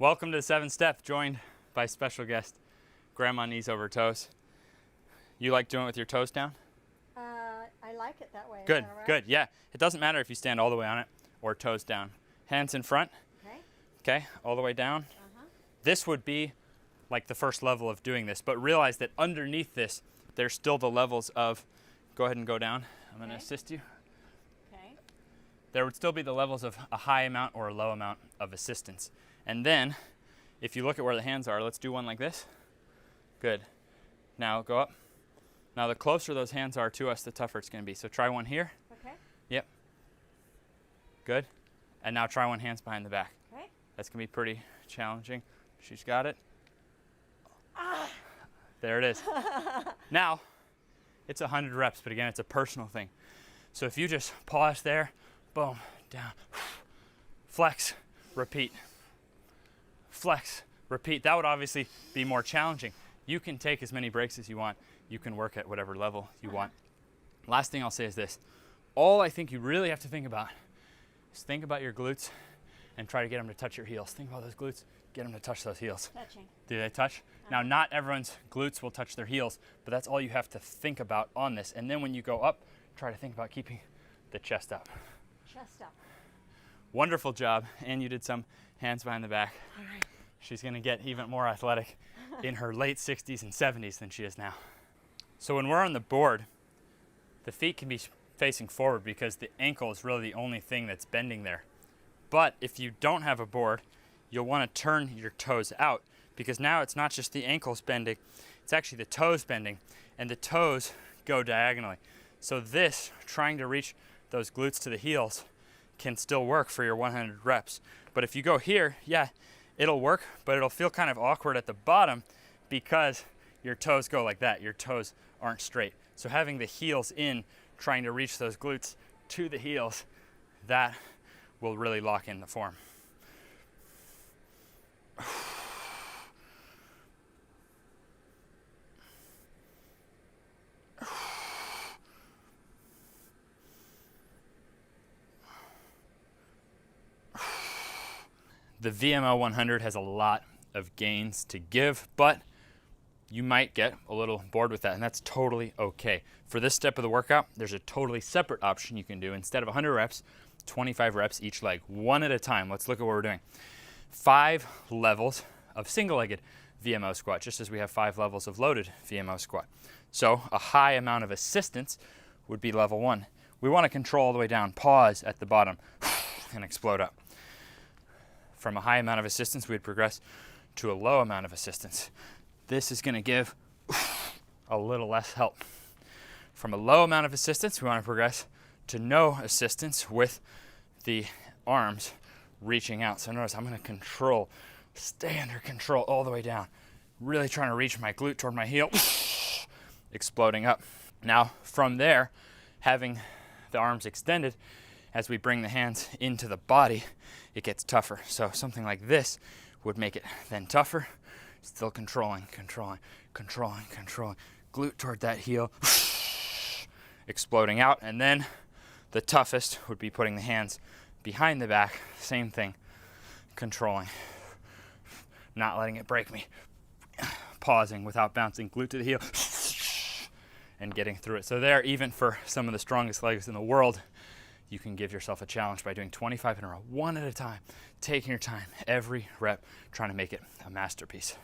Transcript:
Welcome to the 7th Step, joined by special guest, Grandma Knees Over Toes. You like doing it with your toes down? I like it that way. Is Good, that all right? good, yeah. It doesn't matter if you stand all the way on it or toes down. Hands in front, Okay. okay, all the way down. Uh-huh. This would be like the first level of doing this, but realize that underneath this, there's still the levels of, go ahead and go down. I'm gonna Okay. assist you. Okay. There would still be the levels of a high amount or a low amount of assistance. And then, if you look at where the hands are, let's do one like this. Good. Now go up. Now the closer those hands are to us, the tougher it's gonna be. So try one here. Okay. Yep. Good. And now try one hands behind the back. Okay. That's gonna be pretty challenging. She's got it. Ah. There it is. Now, it's 100 reps, but again, it's a personal thing. So if you just pause there, boom, down, flex, repeat. Flex, repeat. That would obviously be more challenging. You can take as many breaks as you want. You can work at whatever level you want. Last thing I'll say is this. All I think you really have to think about is think about your glutes and try to get them to touch your heels. Think about those glutes, get them to touch those heels. Touching. Do they touch? Now, not everyone's glutes will touch their heels, but that's all you have to think about on this. And then when you go up, try to think about keeping the chest up. Chest up. Wonderful job. And you did some hands behind the back. All right. She's gonna get even more athletic in her late 60s and 70s than she is now. So when we're on the board, the feet can be facing forward because the ankle is really the only thing that's bending there. But if you don't have a board, you'll wanna turn your toes out because now it's not just the ankles bending, it's actually the toes bending, and the toes go diagonally. So this, trying to reach those glutes to the heels, can still work for your 100 reps. But if you go here, yeah, it'll work, but it'll feel kind of awkward at the bottom because your toes go like that. Your toes aren't straight. So having the heels in, trying to reach those glutes to the heels, that will really lock in the form. The VMO 100 has a lot of gains to give, but you might get a little bored with that, and that's totally okay. For this step of the workout, there's a totally separate option you can do. Instead of 100 reps, 25 reps each leg, one at a time. Let's look at what we're doing. 5 levels of single-legged VMO squat, just as we have 5 levels of loaded VMO squat. So a high amount of assistance would be level 1. We want to control all the way down, pause at the bottom, and explode up. From a high amount of assistance, we'd progress to a low amount of assistance. This is going to give a little less help. From a low amount of assistance, we want to progress to no assistance with the arms reaching out. So notice I'm going to control, stay under control all the way down. Really trying to reach my glute toward my heel, exploding up. Now from there, having the arms extended, as we bring the hands into the body, it gets tougher. So something like this would make it then tougher. Still controlling, controlling, controlling, controlling. Glute toward that heel, exploding out. And then the toughest would be putting the hands behind the back. Same thing, controlling, not letting it break me. Pausing without bouncing, glute to the heel, and getting through it. So there, even for some of the strongest legs in the world, you can give yourself a challenge by doing 25 in a row, one at a time, taking your time, every rep, trying to make it a masterpiece.